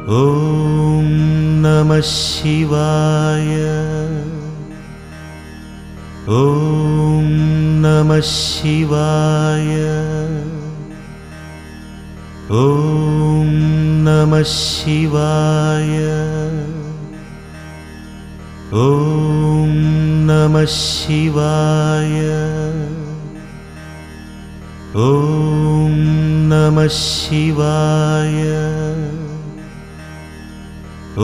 ॐ नमः शिवाय। ॐ नमः शिवाय। ॐ नमः शिवाय। ॐ नमः शिवाय। ॐ नमः शिवाय। ॐ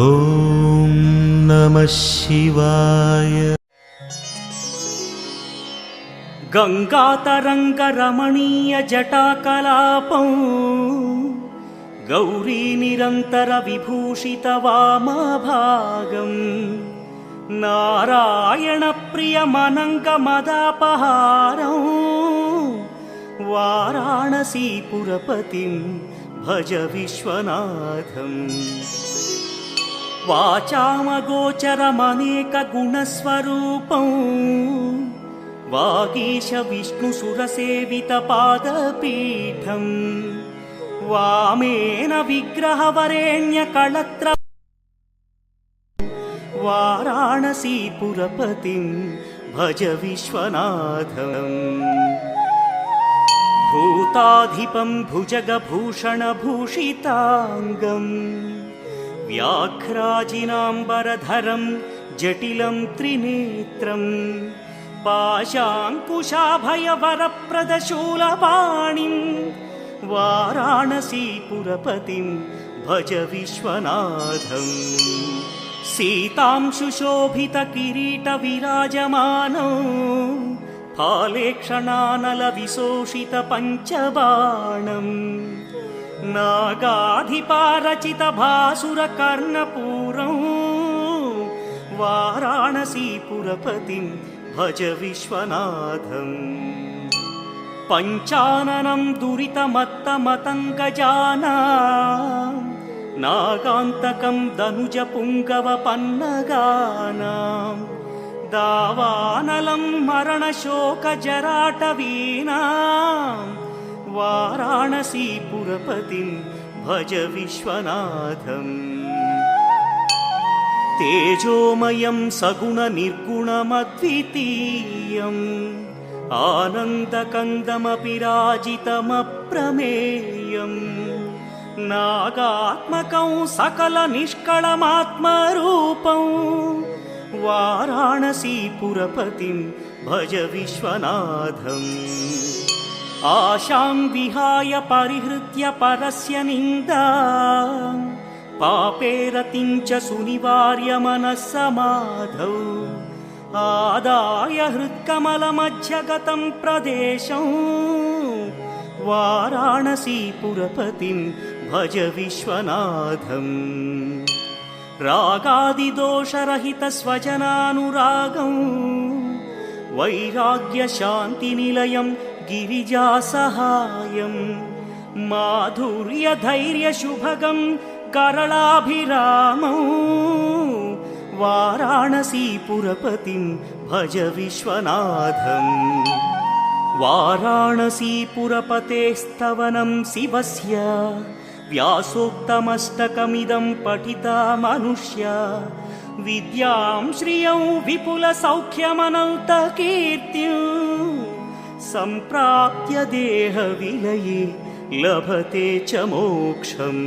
नमः शिवाय। गंगातरंगरमणीय जटाकलापं गौरी निरंतर विभूषित वामभागं नारायण प्रियमनंगमदापहारं वाराणसीपुरपतिं भज विश्वनाथम्। वाचामगोचरमनेकगुणस्वरूपं वागीश विष्णुसुरसेवितपादपीठं वामेन विग्रहवरेण्यकळत्र वाराणसीपुरपतिं भज विश्वनाथम्। भूताधिपं भुजगभूषणभूषिताङ्गम् व्याघ्राजिनाम्बरधरं जटिलं त्रिनेत्रं पाशाङ्कुशाभयवरप्रदशूलपाणिं वाराणसीपुरपतिं भज विश्वनाथम्। सीतां सुशोभितकिरीटविराजमानौ फालेक्षणानलविशोषितपञ्चबाणं नागाधिपारचितभासुरकर्णपूरं वाराणसीपुरपतिं भज विश्वनाथम्। पञ्चाननं दुरितमत्तमतङ्गजानां नागान्तकं दनुजपुङ्गवपन्नगानां दावानलं मरणशोकजराटवीनां वाराणसीपुरपतिं भज विश्वनाथम्। तेजोमयं सगुणनिर्गुणमद्वितीयम् आनन्दकन्दमपि राजितमप्रमेयम् नागात्मकं सकलनिष्कळमात्मरूपं वाराणसीपुरपतिं भज विश्वनाथम्। आशां विहाय परिहृत्य परस्य निन्दां पापेरतिं च सुनिवार्य मनस्समाधौ आदाय हृत्कमलमध्यगतं प्रदेशं वाराणसीपुरपतिं भज विश्वनाथम्। रागादिदोषरहितस्वजनानुरागं वैराग्यशान्तिनिलयं गिरिजासहायं माधुर्यधैर्यशुभगं करलाभिरामं वाराणसीपुरपतिं भज विश्वनाथम्। वाराणसीपुरपतेस्तवनं शिवस्य व्यासोक्तमष्टकमिदं पठिता मनुष्या विद्यां श्रियं विपुलसौख्यमनन्तकीर्तिं सम्प्राप्य देहविलये लभते च मोक्षम्।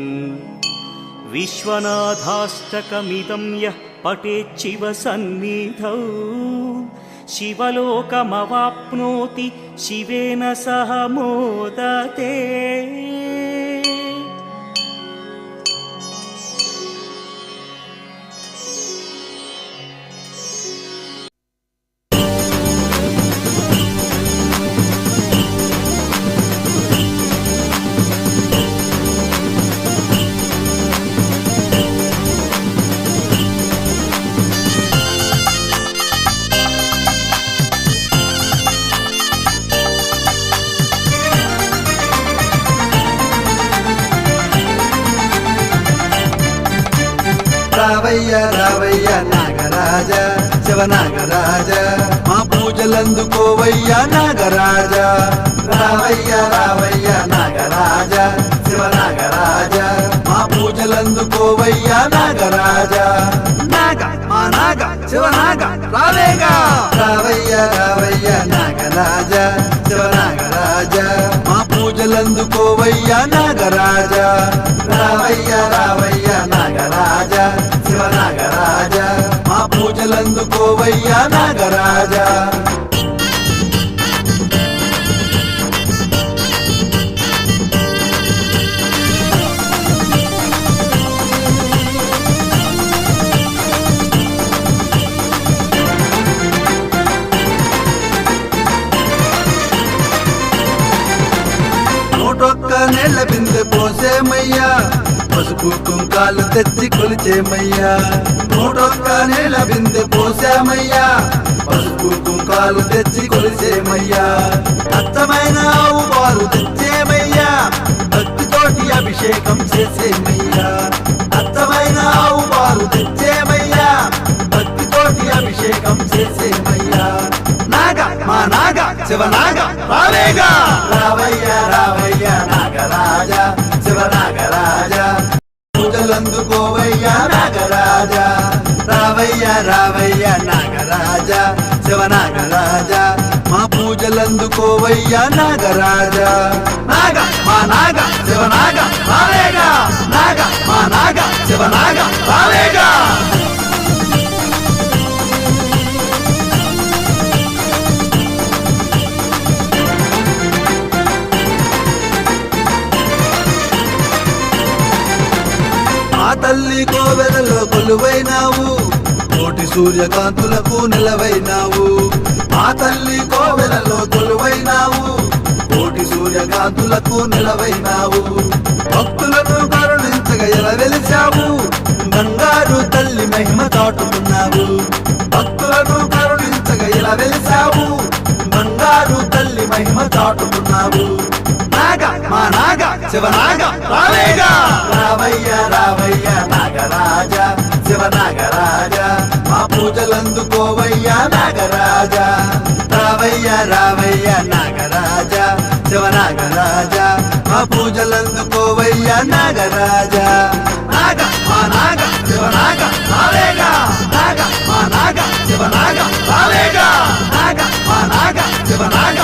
विश्वनाथाष्टकमिदं यः पठेच्छिव सन्निधौ शिवलोकमवाप्नोति शिवेन सह मोदते। రావయ్య రావయ్య నాగరాజ శివనాగరాజ మా పూజలందుకోవయ్య నాగరాజ రావయ్య రావయ్య నాగరాజ శివనాగరాజ మా పూజలందు పూజలందుకోవయ్యా నాగరాజా నాగ మా నాగ శివనాగ రావేగా రావయ్యా రావయ్యా నాగరాజా శివనాగరాజా మా పూజలందుకోవయ్యా నాగరాజా రావయ్యా రావయ్యా నాగరాజా శివనాగరాజా మా పూజలందుకోవయ్యా నాగరాజా నూటొక్క నెల బిందె పోసేమయ్యా పసుపు కుంకాలు తెచ్చి కొలిచేమయ్యా నూటొక్క నెల బిందె పోసామయ్యా పసుపు కుంకాలు తెచ్చి కొలిచేమయ్యా అత్తమైన ఆవు పాలు తెచ్చేమయ్యా భక్తితోటి అభిషేకం చేసేమయ్యా అత్తమైన ఆవు పాలు తెచ్చేమయ్యా భక్తితోటి అభిషేకం చేసేమయ్యా నాగ మా నాగ శివనాగ రావేగా రావయ్యా రావయ్యా నాగరాజా శివనాగరాజా పూజలందుకోవయ్యా నాగరాజా రావయ్యా రావయ్యా నాగరాజా శివనాగరాజా మా పూజలందుకోవయ్యా నాగరాజా నాగ మా నాగ శివనాగ రావేగా నాగ మా నాగ శివనాగ రావేగా ఆ తల్లి కోవెలలో కొలువైనావు కోటి సూర్యకాంతులకు నిలవైనావు ఆ తల్లి కోవెలలో కొలువైనావు కోటి సూర్యకాంతులకు నిలవైనావు భక్తులను కరుణించగా ఎలా వెలిశావు బంగారు తల్లి మహిమ చాటుకున్నావు భక్తులను కరుణించగా ఎలా వెలిశావు బంగారు తల్లి మహిమ చాటుకున్నావు నాగ మా నాగ శివనాగ రావేగా రావయ్యా రావయ్యా నాగరాజా శివనాగరాజా మా పూజలందుకోవయ్యా నాగరాజా రావయ్యా రావయ్యా నాగరాజా శివనాగరాజా మా పూజలందుకోవయ్యా నాగరాజా నాగ మా నాగ శివనాగ రావేగా నాగ మా నాగ శివనాగ రావేగా నాగ మా నాగ శివనాగ